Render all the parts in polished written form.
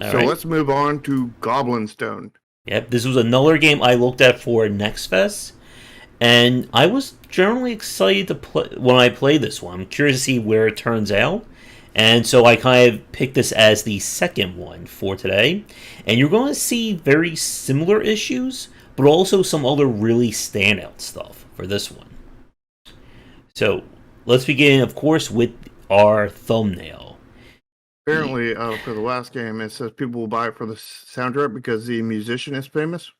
All So right. let's move on to Goblin Stone. Yep. This was another game I looked at for Next Fest, and I was generally excited to play when I played this one. I'm curious to see where it turns out, and so I kind of picked this as the second one for today. And you're going to see very similar issues, but also some other really standout stuff for this one. So let's begin, of course, with our thumbnail. Apparently, for the last game, it says people will buy it for the soundtrack because the musician is famous.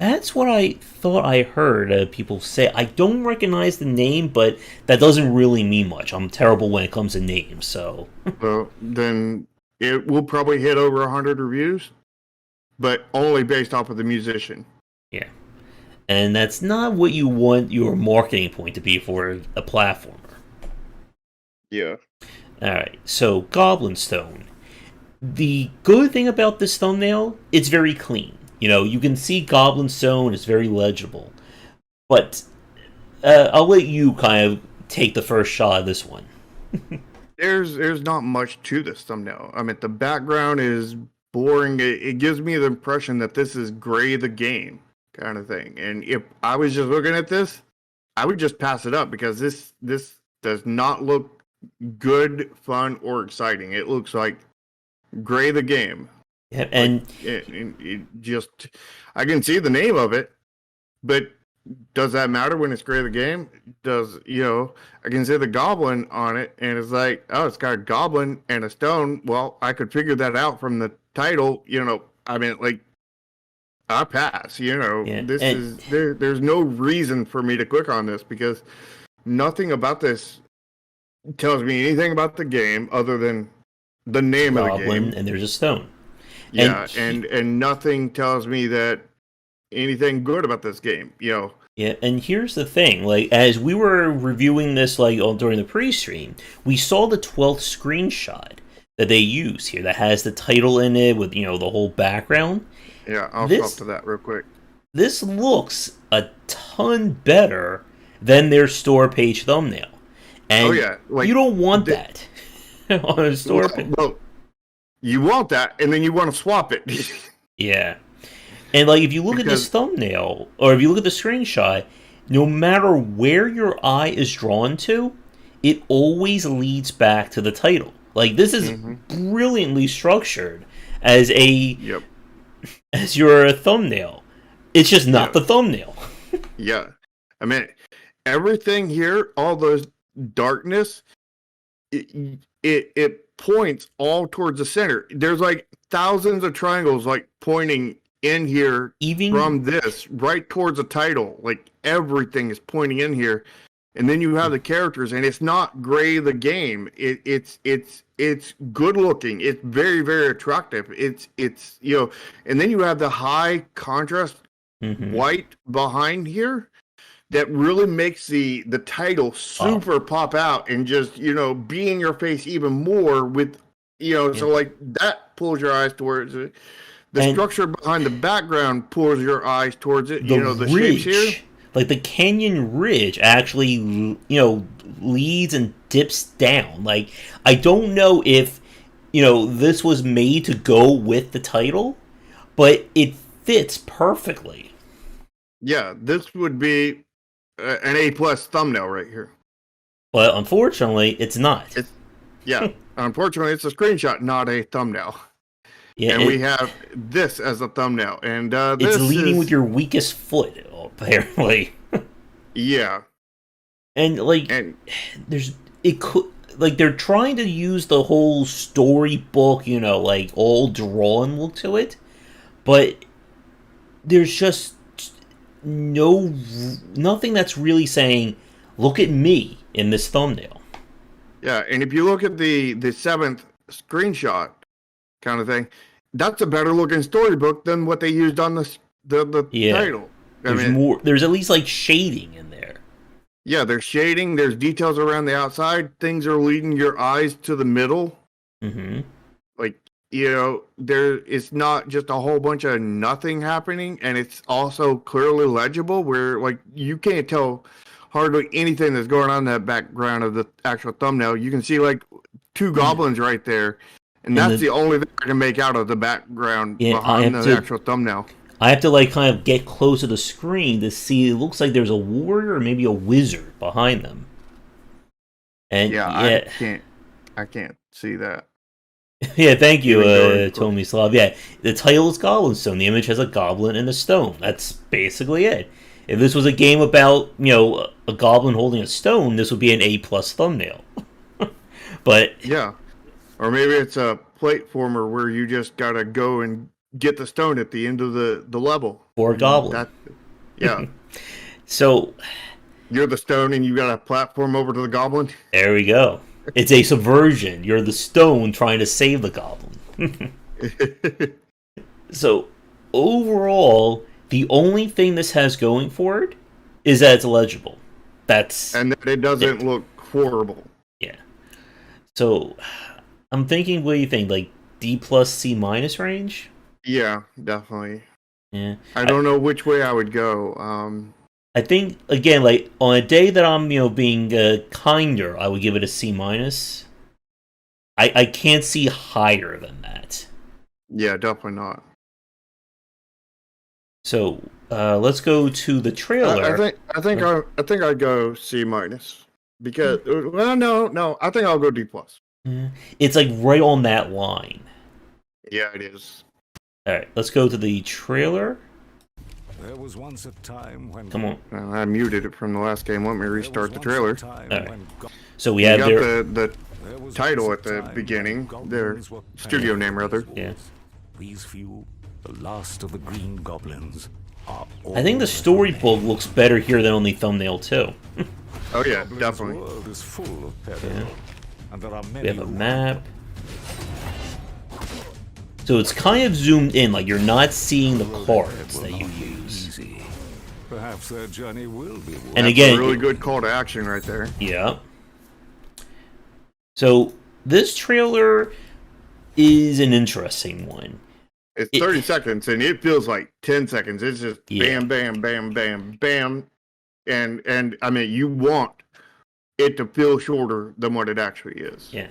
That's what I thought I heard people say. I don't recognize the name, but that doesn't really mean much. I'm terrible when it comes to names, so. So then it will probably hit over 100 reviews, but only based off of the musician. Yeah. And that's not what you want your marketing point to be for a platformer. Yeah. Alright, so Goblin Stone. The good thing about this thumbnail, it's very clean. You know, you can see Goblin Stone, it's very legible. But I'll let you kind of take the first shot of this one. There's not much to this thumbnail. I mean, the background is boring. It gives me the impression that this is Gray the Game kind of thing. And if I was just looking at this, I would just pass it up because this does not look good, fun, or exciting. It looks like Gray the Game. Yeah, and Like, it just, I can see the name of it, but does that matter when it's Gray the Game? I can see the goblin on it, and it's like, oh, it's got a goblin and a stone. Well, I could figure that out from the title. I mean, like, I pass. yeah, There's no reason for me to click on this because nothing about this tells me anything about the game other than the name of the Goblin, game. and there's a stone. Yeah, and nothing tells me that anything good about this game. Yeah, and here's the thing: like, as we were reviewing this, during the pre-stream, we saw the 12th screenshot that they use here that has the title in it with the whole background. Yeah, I'll This stop to that real quick. this looks a ton better than their store page thumbnail, and Oh yeah, like you don't want the- that on a store page. well, you want that, and then you want to swap it. Yeah. And like if you look at this thumbnail or if you look at the screenshot, no matter where your eye is drawn to, it always leads back to the title. Like this is brilliantly structured as Yep. as your thumbnail. It's just not Yeah. the thumbnail. Yeah. I mean, everything here, all those darkness, it points all towards the center. There's like thousands of triangles like pointing in here Even from this right towards the title. Like everything is pointing in here. And then you have the characters, and it's not Gray the Game. It's good looking. It's very, very attractive. It's and then you have the high contrast white behind here that really makes the title super pop out and just be in your face even more with so like that pulls your eyes towards it. The structure behind the background pulls your eyes towards it. The shapes here. Like the canyon ridge actually, leads and dips down. Like I don't know if this was made to go with the title, but it fits perfectly. Yeah, this would be an A+ thumbnail right here. But unfortunately, it's not. Unfortunately, it's a screenshot, not a thumbnail. Yeah, and we have this as a thumbnail, and it's leading with your weakest foot, apparently. Yeah, and they're trying to use the whole storybook, like all drawn look to it, but there's just nothing that's really saying, "Look at me" in this thumbnail. Yeah, and if you look at the 7th screenshot kind of thing, that's a better looking storybook than what they used on the title. There's at least like shading in there. Yeah, there's shading, there's details around the outside, things are leading your eyes to the middle. Like, it's not just a whole bunch of nothing happening, and it's also clearly legible where like you can't tell hardly anything that's going on in that background of the actual thumbnail. You can see like two goblins right there, And And that's the only thing I can make out of the background yeah, behind the actual thumbnail. I have to like kind of get close to the screen to see. It looks like there's a warrior or maybe a wizard behind them. And Yeah, yeah, I can't see that. yeah. Thank you, Even going Tomislav. Yeah, the title is Goblin Stone. The image has a goblin and a stone. That's basically it. If this was a game about a goblin holding a stone, this would be an A+ thumbnail. But yeah, or maybe it's a platformer where you just gotta go and get the stone at the end of the level. for a goblin. Yeah. So You're the stone and you got a platform over to the goblin. there we go. It's a subversion. You're the stone trying to save the goblin. So overall, the only thing this has going for it is that it's legible. That's and that it doesn't look horrible. yeah. So I'm thinking, what do you think? Like D+, C- range? Yeah, definitely. Yeah. I don't know which way I would go. I think again, like on a day that I'm, being kinder, I would give it a C-. I can't see higher than that. Yeah, definitely not. So let's go to the trailer. I think I'd go C- because no, I think I'll go D+. Yeah. It's like right on that line. Yeah, it is. All right, let's go to the trailer. There was once a time when Come on. I muted it from the last game. Let me restart the trailer. Right. So we have got their the title at the beginning, their studio name rather. yeah. These few, the last of the green goblins, are I think the storybook looks better here than on the thumbnail too. Oh yeah, definitely. The world is full of peril, Yeah. and there are many We have a who map. So it's kind of zoomed in, like you're not seeing the cards that you use. easy. Perhaps their journey will be worth And That's again, a really good call to action right there. yeah. So this trailer is an interesting one. It's 30 seconds and it feels like 10 seconds. It's just Yeah. bam, bam, bam, bam, bam. And I mean, you want it to feel shorter than what it actually is. Yeah.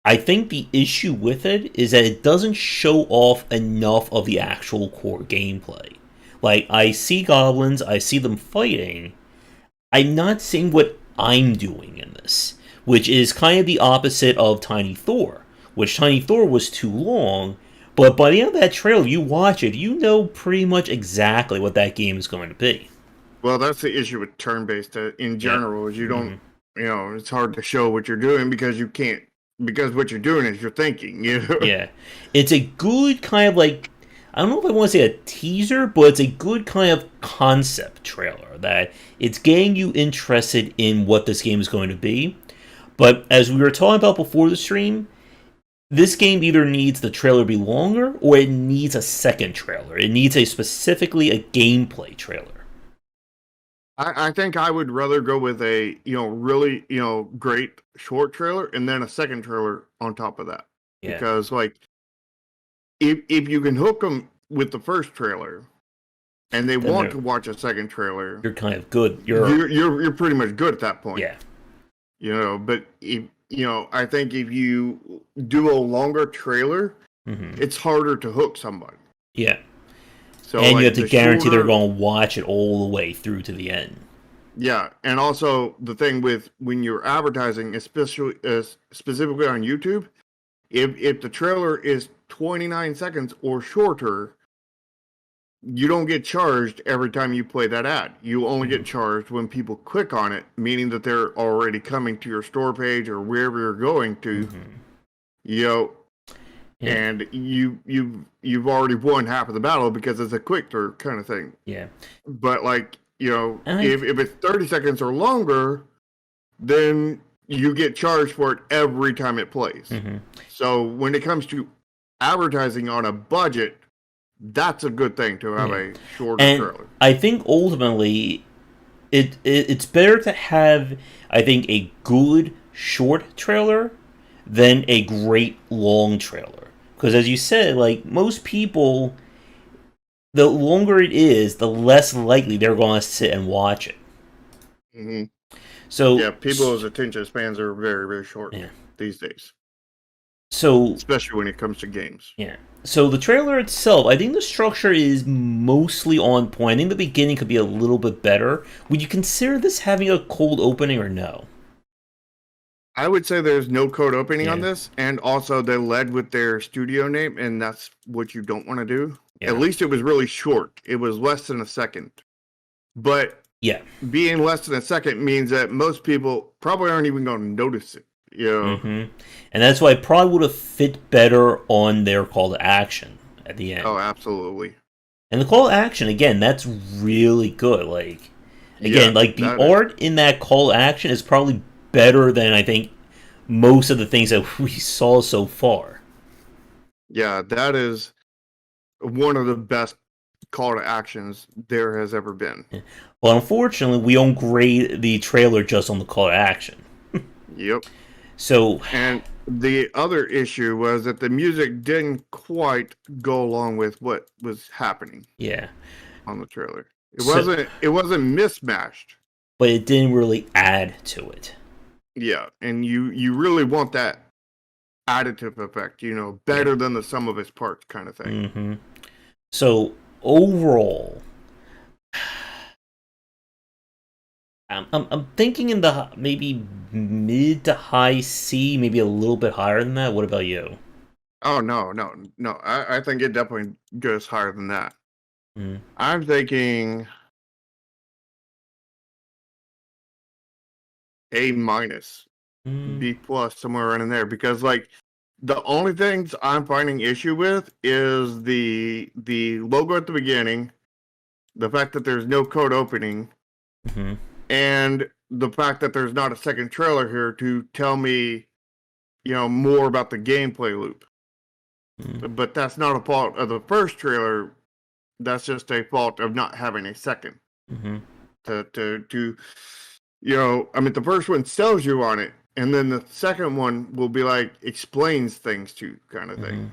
I think the issue with it is that it doesn't show off enough of the actual core gameplay. Like, I see goblins, I see them fighting. I'm not seeing what I'm doing in this, which is kind of the opposite of Tiny Thor, which Tiny Thor was too long, but by the end of that trailer, you watch it, you know pretty much exactly what that game is going to be. Well, that's the issue with turn-based in general, is you don't, it's hard to show what you're doing because you can't, because what you're doing is you're thinking, Yeah. It's a good kind of like, I don't know if I want to say a teaser, but it's a good kind of concept trailer that it's getting you interested in what this game is going to be. But as we were talking about before the stream, this game either needs the trailer to be longer or it needs a second trailer. It needs specifically a gameplay trailer. I think I would rather go with a, really, great short trailer and then a second trailer on top of that. Yeah. Because, like, if you can hook them with the first trailer and they Then want to watch a second trailer, You're kind of good. you're pretty much good at that point. Yeah. But if, I think if you do a longer trailer, it's harder to hook somebody. Yeah. So, and like, you have to guarantee they're shorter, going to watch it all the way through to the end. Yeah, and also the thing with when you're advertising, especially specifically on YouTube, if the trailer is 29 seconds or shorter, you don't get charged every time you play that ad. You only get charged when people click on it, meaning that they're already coming to your store page or wherever you're going to. Yeah. And you've already won half of the battle because it's a quick through kind of thing. Yeah. But like, if it's 30 seconds or longer, then you get charged for it every time it plays. So when it comes to advertising on a budget, that's a good thing to have a shorter trailer. I think ultimately it's better to have, I think, a good short trailer than a great long trailer. Because as you said, like, most people, the longer it is, the less likely they're going to sit and watch it. So yeah, people's attention spans are very, very short these days. So especially when it comes to games. yeah. So the trailer itself, I think the structure is mostly on point. I think the beginning could be a little bit better. Would you consider this having a cold opening or no? I would say there's no code opening on Yeah. this, and also they led with their studio name, and that's what you don't want to do. Yeah. At least it was really short. It was less than a second. But Yeah. being less than a second means that most people probably aren't even going to notice it. You know? And that's why it probably would have fit better on their call to action at the end. Oh, absolutely. And the call to action, again, that's really good. Like, again, Yeah, like the that is. art in that call to action is probably better than I think most of the things that we saw so far. Yeah, that is one of the best call to actions there has ever been. Well, unfortunately, we don't grade the trailer just on the call to action. Yep. So, And the other issue was that the music didn't quite go along with what was happening yeah. on the trailer. It So- wasn't mismatched. But it didn't really add to it. Yeah, and you really want that additive effect, better than the sum of its parts kind of thing. So, overall, I'm thinking in the maybe mid to high C, maybe a little bit higher than that. What about you? Oh no, no, no. I think it definitely goes higher than that. Mm. I'm thinking A minus, Mm. B plus, somewhere around in there. Because like the only things I'm finding issue with is the logo at the beginning, the fact that there's no code opening, Mm-hmm. and the fact that there's not a second trailer here to tell me, more about the gameplay loop. Mm. But that's not a fault of the first trailer. That's just a fault of not having a second. Mm-hmm. To I mean, the first one sells you on it, and then the second one will be like explains things to you, kind of thing.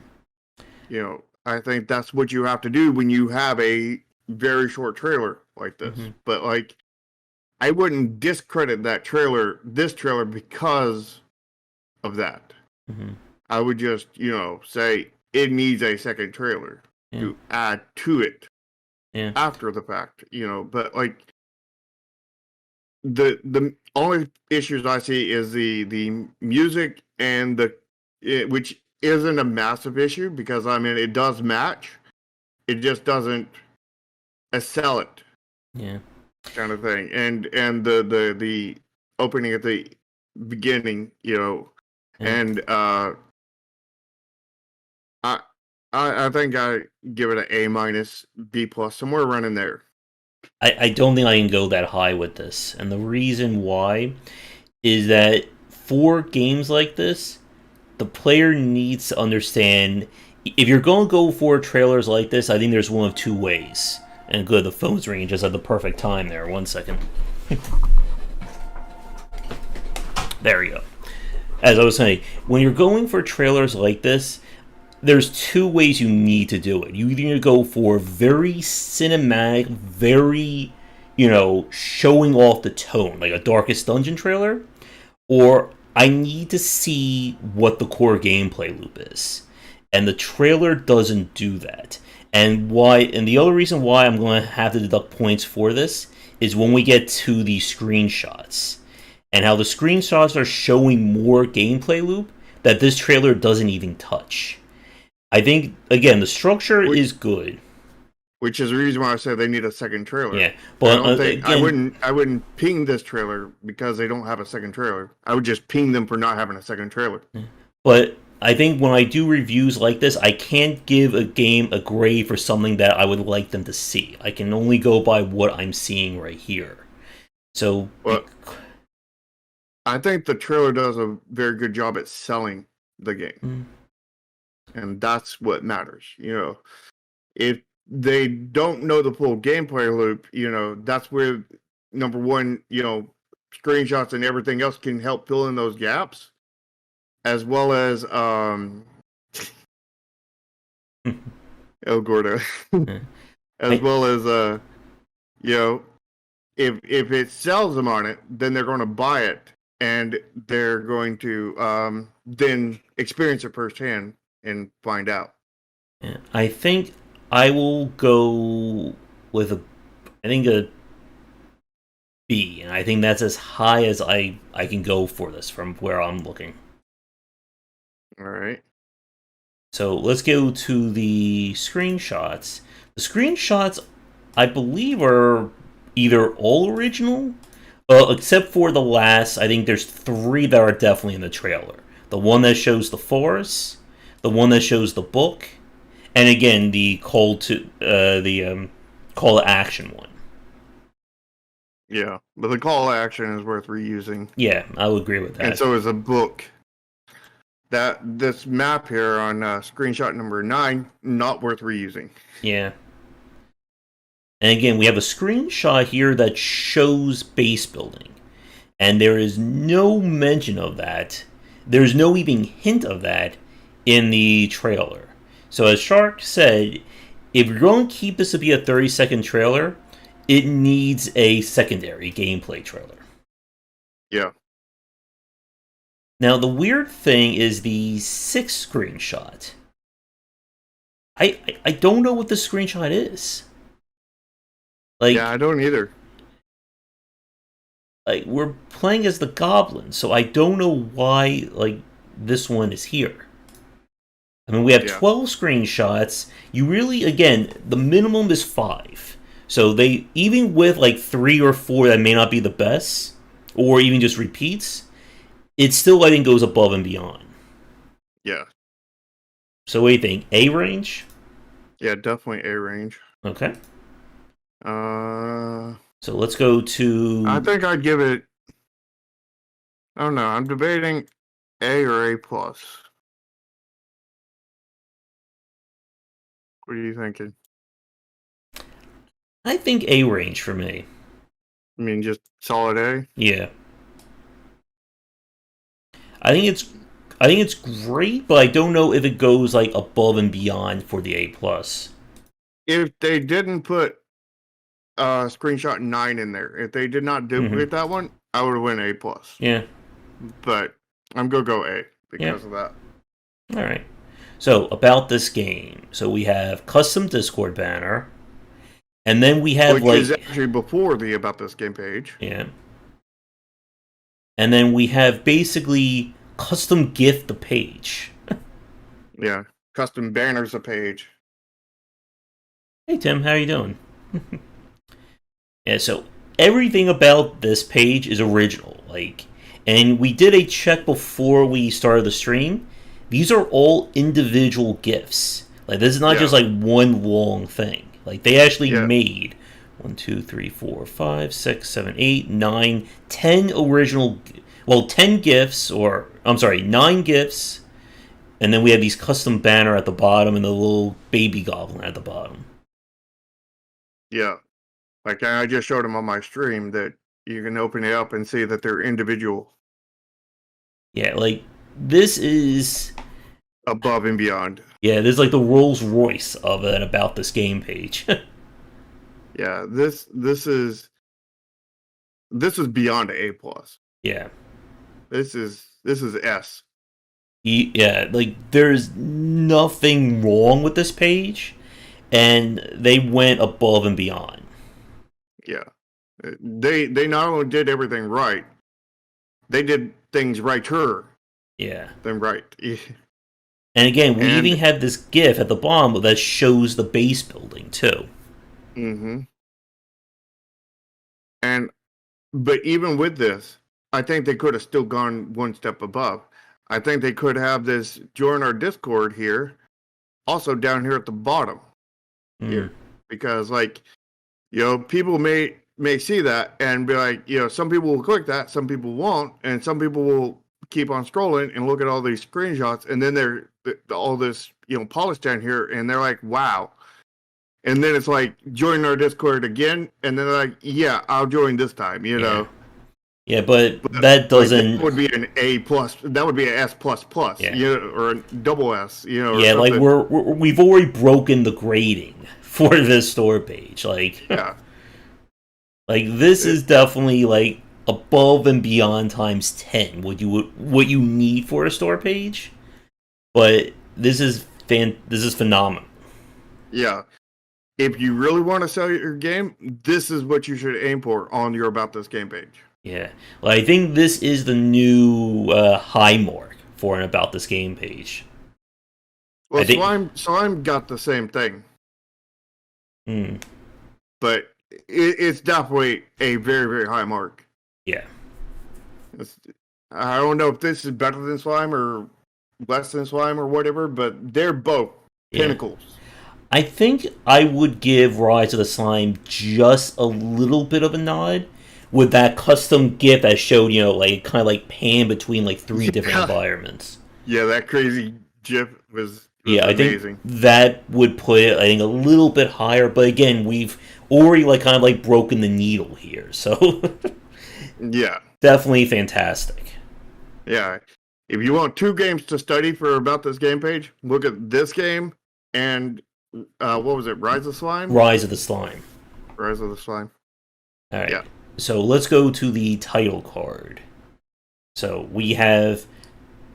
I think that's what you have to do when you have a very short trailer like this. But like, I wouldn't discredit this trailer, because of that. I would just, say it needs a second trailer to add to it after the fact, But like, the only issues I see is the music and which isn't a massive issue, because I mean it does match, it just doesn't sell it, kind of thing, and the opening at the beginning, and I think I give it an A minus, B plus, somewhere around in there. I don't think I can go that high with this. And the reason why is that for games like this, the player needs to understand if you're going to go for trailers like this, I think there's one of two ways. And good, the phone's ringing just at the perfect time there. 1 second. There we go. As I was saying, when you're going for trailers like this, there's two ways you need to do it. You either need to go for very cinematic, very, showing off the tone, like a Darkest Dungeon trailer, or I need to see what the core gameplay loop is. And the trailer doesn't do that. And the other reason why I'm going to have to deduct points for this is when we get to the screenshots. And how the screenshots are showing more gameplay loop that this trailer doesn't even touch. I think, again, the structure is good. Which is the reason why I said they need a second trailer. Yeah, but I don't think again, I wouldn't ping this trailer because they don't have a second trailer. I would just ping them for not having a second trailer. But I think when I do reviews like this, I can't give a game a grade for something that I would like them to see. I can only go by what I'm seeing right here. So, well, I think the trailer does a very good job at selling the game. And that's what matters. If they don't know the full gameplay loop, that's where, number one, screenshots and everything else can help fill in those gaps, as well as El Gordo, as well as if it sells them on it, then they're going to buy it, and they're going to then experience it firsthand and find out. Yeah, I think I will go with a B, and I think that's as high as I can go for this from where I'm looking. All right. So let's go to the screenshots. The screenshots, I believe, are either all original, except for the last. I think there's 3 that are definitely in the trailer. The one that shows the forest, the one that shows the book, and again the call to action one. Yeah, but the call to action is worth reusing. Yeah, I would agree with that. And so is a book. This map here on screenshot number 9, not worth reusing. Yeah. And again, we have a screenshot here that shows base building. And there is no mention of that. There's no even hint of that in the trailer. So as Shark said, if you're going to keep this to be a 30-second trailer, it needs a secondary gameplay trailer. Yeah. Now, the weird thing is the 6th screenshot. I don't know what the screenshot is. Yeah, I don't either. Like, we're playing as the Goblin, so I don't know why, this one is here. I mean, we have 12 screenshots. You really, again, the minimum is 5. So they, even with, 3 or 4 that may not be the best, or even just repeats, it still, I think, goes above and beyond. Yeah. So what do you think? A range? Yeah, definitely A range. Okay. So let's go to... I think I'd give it... I don't know. I'm debating A or A+. What are you thinking? I think A range for me. I mean, just solid A? Yeah. I think it's great, but I don't know if it goes above and beyond for the A+. If they didn't put screenshot 9 in there, if they did not duplicate that one, I would have went A+. Yeah. But I'm gonna go A because of that. All right. So about this game, so we have custom Discord banner, and then we have which is actually before the about this game page. Yeah. And then we have basically custom gift the page. Yeah, custom banners a page. Hey Tim, how you doing? Yeah, so everything about this page is original. And we did a check before we started the stream. These are all individual gifts. This is not just one long thing. They actually made 1, 2, 3, 4, 5, 6, 7, 8, 9, 10 original, 10 gifts, or I'm sorry, 9 gifts, and then we have these custom banner at the bottom and the little baby goblin at the bottom. Yeah, I just showed them on my stream that you can open it up and see that they're individual. Yeah, this is above and beyond. Yeah, this is the Rolls Royce of an about this game page. Yeah, this is beyond A+. Yeah. This is S. Yeah, there's nothing wrong with this page, and they went above and beyond. Yeah. They not only did everything right, they did things righter. Yeah. Than right. And again, we even have this GIF at the bottom that shows the base building too. Mm-hmm. But even with this, I think they could have still gone one step above. I think they could have this join our Discord here, also down here at the bottom here, because people may see that and be like, some people will click that, some people won't, and some people will keep on scrolling and look at all these screenshots, and then they're all this polish down here, and they're like, wow. And then it's join our Discord again, and then they're like, yeah, I'll join this time, know. Yeah, but that doesn't. That would be an A+. That would be an S++. Or a double S. Yeah, we've already broken the grading for this store page. Yeah. This is definitely above and beyond times 10 what you need for a store page, but this is phenomenal. Yeah. If you really want to sell your game, this is what you should aim for on your About This Game page. Yeah. Well, I think this is the new high mark for an About This Game page. Well, Slime got the same thing. But it's definitely a very, very high mark. Yeah. I don't know if this is better than Slime or less than Slime or whatever, but they're both pinnacles. I think I would give Rise of the Slime just a little bit of a nod with that custom GIF that showed, like kind of like pan between like 3 different environments. Yeah, that crazy GIF was amazing. I think that would put it, I think, a little bit higher. But again, we've already like kind of like broken the needle here, so yeah, definitely fantastic. Yeah, if you want 2 games to study for About This Game page, look at this game and what was it? Rise of Slime. Rise of the Slime. Rise of the Slime. All right. Yeah. So let's go to the title card. So we have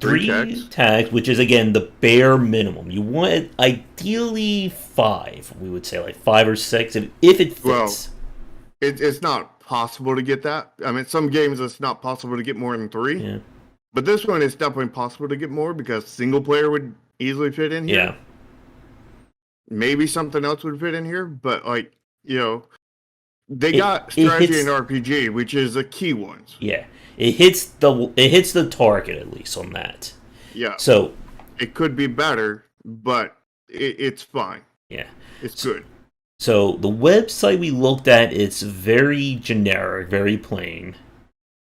3 tags, which is, again, the bare minimum. You want, ideally, 5, we would say, like 5 or 6, if it fits. Well, it's not possible to get that. I mean, some games it's not possible to get more than 3. Yeah. But this one is definitely possible to get more because single player would easily fit in here. Yeah. Maybe something else would fit in here, but, like, they got strategy and RPG, which is the key ones. Yeah. It hits the target, at least, on that. Yeah. So it could be better, but it's fine. Yeah. It's good. So the website we looked at, it's very generic, very plain.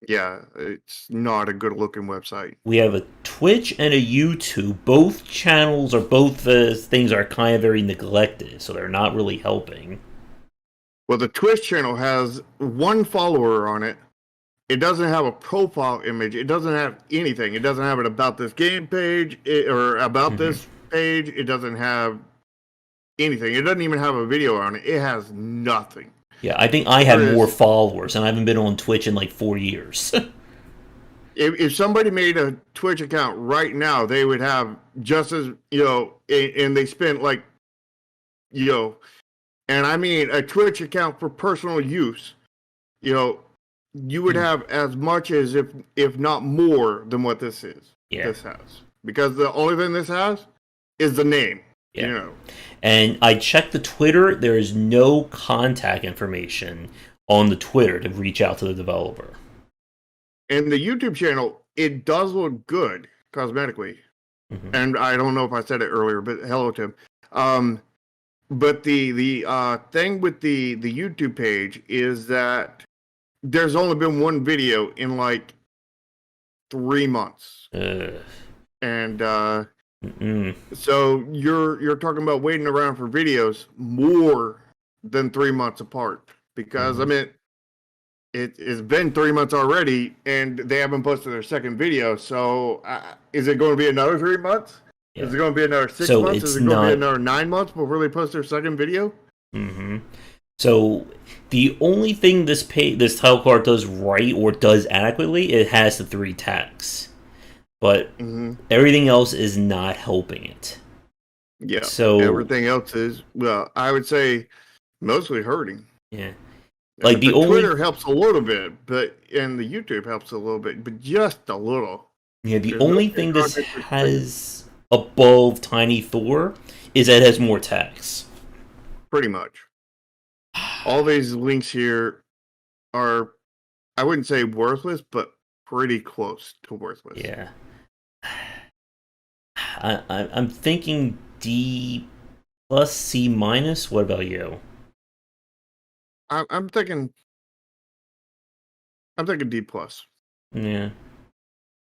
Yeah, it's not a good-looking website. We have a Twitch and a YouTube. Both channels or both things are kind of very neglected, so they're not really helping. Well, the Twitch channel has 1 follower on it. It doesn't have a profile image. It doesn't have anything. It doesn't have an About This Game page or About This page. It doesn't have anything. It doesn't even have a video on it. It has nothing. Yeah, I think I have more followers, and I haven't been on Twitch in like 4 years. If somebody made a Twitch account right now, they would have just as, and they spent like, and I mean a Twitch account for personal use, you would have as much as if not more than what this is. Yeah. This has. Because the only thing this has is the name. Yeah. And I checked the Twitter. There is no contact information on the Twitter to reach out to the developer. And the YouTube channel, it does look good cosmetically. And I don't know if I said it earlier, but hello, Tim. But the thing with the YouTube page is that there's only been 1 video in like 3 months. And so you're talking about waiting around for videos more than 3 months apart, because I mean it's been 3 months already and they haven't posted their second video. So is it going to be another 3 months? Yeah. Is it going to be another 6 months? Is it going to be another 9 months before they post their second video? So the only thing this title card does right or does adequately, it has the 3 tags. But everything else is not helping it. Yeah. So everything else is, well, I would say mostly hurting. Yeah. Like the Twitter helps a little bit, and the YouTube helps a little bit, but just a little. Yeah, the only thing this has above Tiny Thor is that it has more tags. Pretty much. All these links here are, I wouldn't say worthless, but pretty close to worthless. Yeah. I'm thinking D plus C minus. What about you? I'm thinking D plus. Yeah.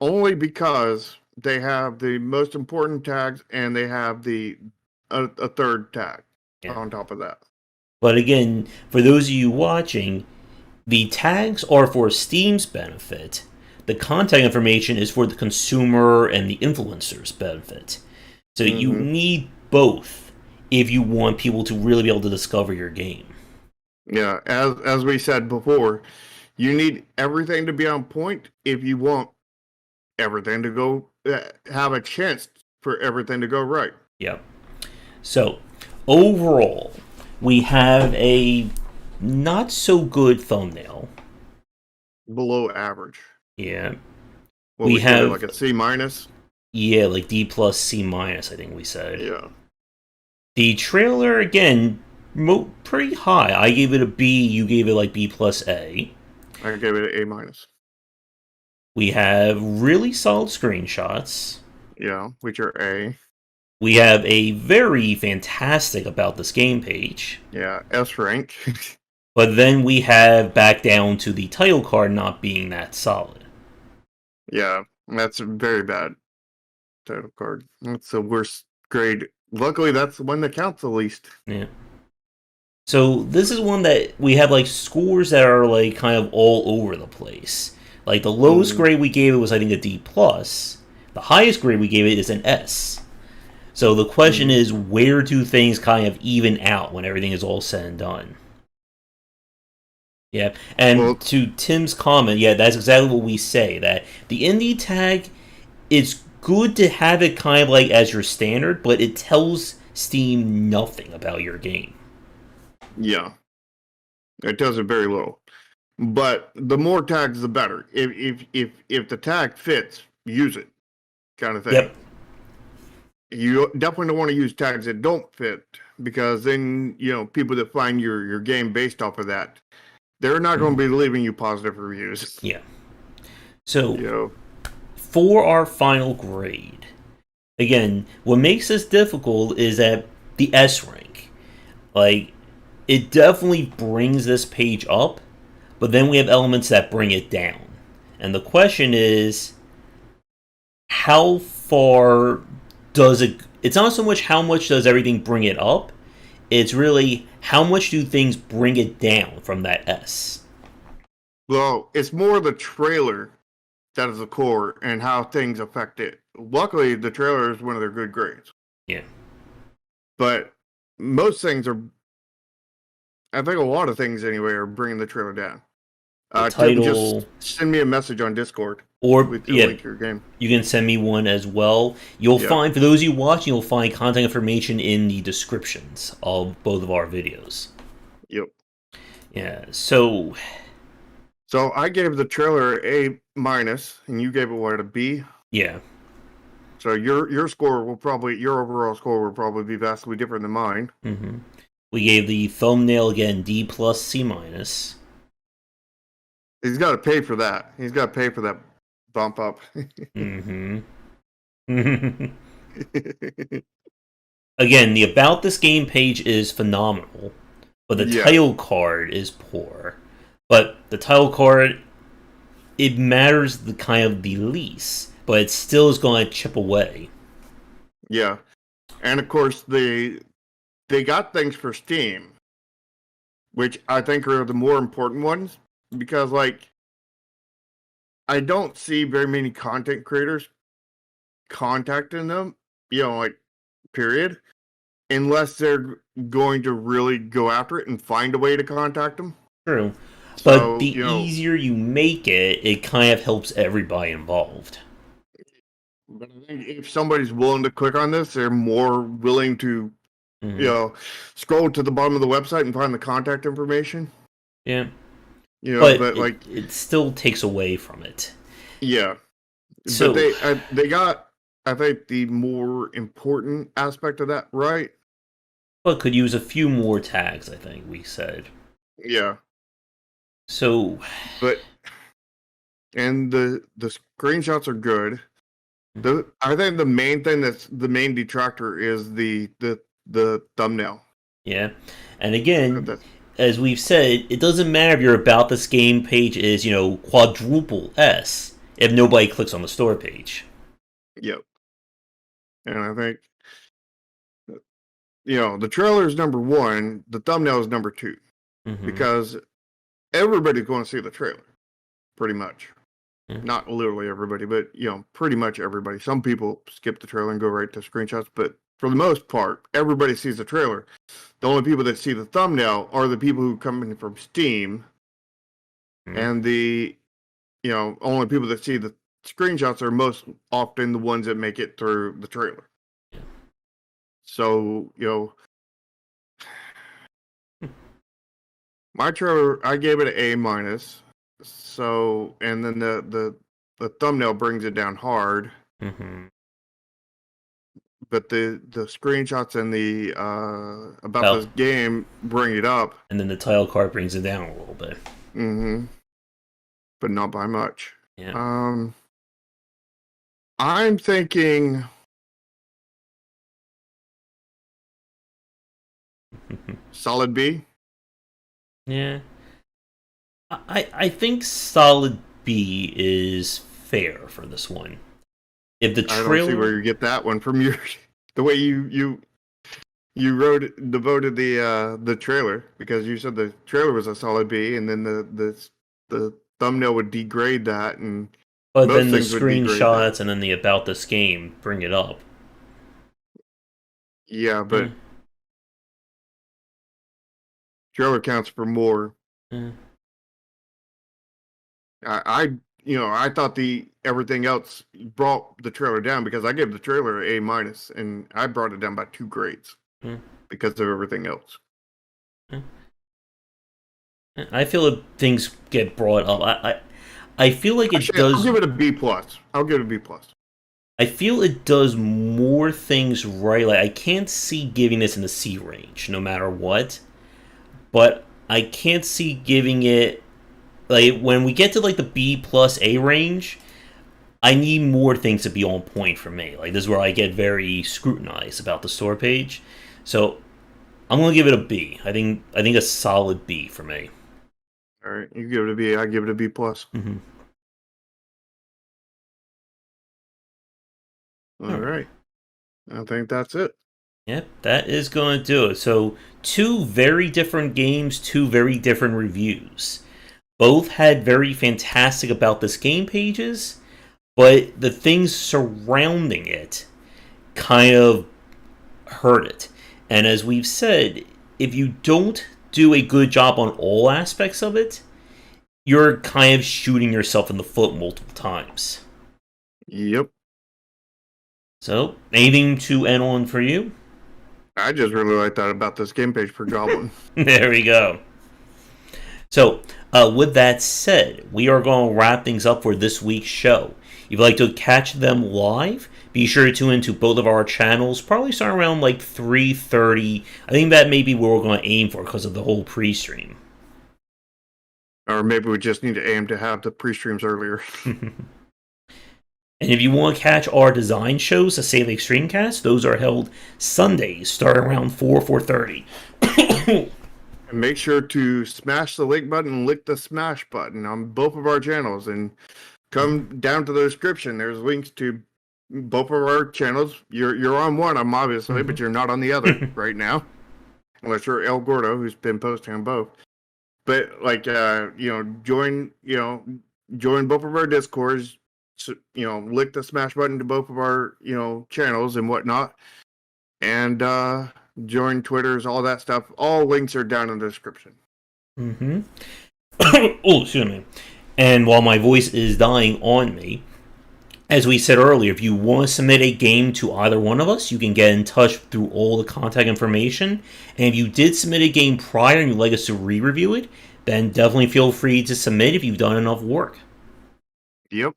Only because they have the most important tags and they have a third tag on top of that. But again, for those of you watching, the tags are for Steam's benefit. The contact information is for the consumer and the influencer's benefit. So you need both if you want people to really be able to discover your game. Yeah, as we said before, You need everything to be on point if you want everything to go, have a chance for everything to go right. Yep. So, overall, we have a not so good thumbnail. Below average. Yeah. What we we give it, have like a C minus? Yeah, like D plus C minus, I think we said. Yeah. The trailer, again, pretty high. I gave it a B, you gave it like B plus A. I gave it an A minus. We have really solid screenshots. Yeah, which are A. We have a very fantastic about this game page. Yeah, S rank. But then we have back down to the title card not being that solid. Yeah, that's very bad title card. That's the worst grade. Luckily, that's the one that counts the least. Yeah. So this is one that we have like scores that are like kind of all over the place. Like the lowest grade we gave it was I think a D plus. The highest grade we gave it is an S. So the question is, where do things kind of even out when everything is all said and done? Yeah, and to Tim's comment, yeah, that's exactly what we say. That the indie tag, it's good to have it kind of like as your standard, but it tells Steam nothing about your game. Yeah, it does it very low. But the more tags, the better. If the tag fits, use it, kind of thing. Yep. You definitely don't want to use tags that don't fit, because then people that find your game based off of that, they're not going to be leaving you positive reviews. Yeah. So, for our final grade, again, what makes this difficult is that the S rank. Like, it definitely brings this page up, but then we have elements that bring it down. And the question is, how far does it... It's not so much how much does everything bring it up, it's really how much do things bring it down from that S. Well, it's more the trailer that is the core and how things affect it. Luckily, the trailer is one of their good grades. Yeah. But most things are... I think a lot of things, anyway, are bringing the trailer down. Title... Just send me a message on Discord. Or, with the link to your game. You can send me one as well. You'll find, for those of you watching, you'll find contact information in the descriptions of both of our videos. Yep. Yeah, so I gave the trailer A minus, and you gave it what, a B? Yeah. So your score will probably, your overall score will probably be vastly different than mine. Mm-hmm. We gave the thumbnail again D plus C minus. He's got to pay for that. He's got to pay for that bump up. Mm-hmm. Again, the About This Game page is phenomenal, but the title card is poor. But the title card, it matters the kind of the least, but it still is going to chip away. Yeah. And of course, they got things for Steam, which I think are the more important ones, because, like, I don't see very many content creators contacting them, like, period, unless they're going to really go after it and find a way to contact them. True. But the easier you make it, it kind of helps everybody involved. But I think if somebody's willing to click on this, they're more willing to, scroll to the bottom of the website and find the contact information. Yeah. But like, it still takes away from it. Yeah. So but they got, I think, the more important aspect of that right. But could use a few more tags, I think we said. Yeah. So, and the screenshots are good. I think the main thing that's the main detractor is the thumbnail. Yeah, and again, as we've said, it doesn't matter if your About This Game page is quadruple S if nobody clicks on the store page. Yep. And I think the trailer is number one, the thumbnail is number two, because everybody's going to see the trailer, pretty much. Not literally everybody, but pretty much everybody. Some people skip the trailer and go right to screenshots, but for the most part, everybody sees the trailer. The only people that see the thumbnail are the people who come in from Steam and the only people that see the screenshots are most often the ones that make it through the trailer. So my trailer, I gave it an A-. So, and then the thumbnail brings it down hard. Mm-hmm. But the screenshots and the about this game bring it up. And then the title card brings it down a little bit. Mm-hmm. But not by much. Yeah. I'm thinking solid B. Yeah. I think solid B is fair for this one. If the trailer, I don't see where you get that one from. The way you devoted the trailer, because you said the trailer was a solid B, and then the thumbnail would degrade that, and but then the screenshots and then the about this game bring it up. Yeah, but trailer counts for more. I thought everything else brought the trailer down, because I gave the trailer an A-, and I brought it down by 2 grades because of everything else. I feel like things get brought up. I feel like it does. I'll give it a B+. I'll give it a B+. I feel it does more things right. Like, I can't see giving this in the C range, no matter what. But I can't see giving it, like, when we get to like the B+ A range, I need more things to be on point for me. Like, this is where I get very scrutinized about the store page. So I'm gonna give it a B. I think a solid B for me. All right, you give it a B. I give it a B+. Mm-hmm. All right. I think that's it. Yep, that is going to do it. So, 2 very different games, 2 very different reviews. Both had very fantastic about this game pages, but the things surrounding it kind of hurt it. And as we've said, if you don't do a good job on all aspects of it, you're kind of shooting yourself in the foot multiple times. Yep. So, anything to end on for you? I just really like that about this game page for Goblin. There we go. So, with that said, we are going to wrap things up for this week's show. If you'd like to catch them live, be sure to tune into both of our channels, probably starting around like 3:30. I think that may be where we're going to aim for because of the whole pre-stream. Or maybe we just need to aim to have the pre-streams earlier. And if you want to catch our design shows, the Save Extremecast, those are held Sundays, starting around 4:30. And make sure to smash the like button and lick the smash button on both of our channels. And come down to the description. There's links to both of our channels. You're on one, I'm obviously, but you're not on the other right now. Unless you're El Gordo, who's been posting on both. But, like, join both of our Discords. So, lick the smash button to both of our, channels and whatnot. And join Twitters, all that stuff. All links are down in the description. Mm-hmm. Oh, excuse me. And while my voice is dying on me, as we said earlier, if you want to submit a game to either one of us, you can get in touch through all the contact information. And if you did submit a game prior and you'd like us to re-review it, then definitely feel free to submit if you've done enough work. Yep.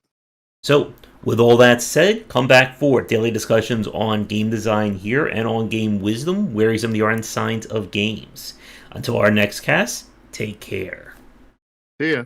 So, with all that said, come back for daily discussions on game design here and on game wisdom, where some of the art and science of games. Until our next cast, take care. See ya.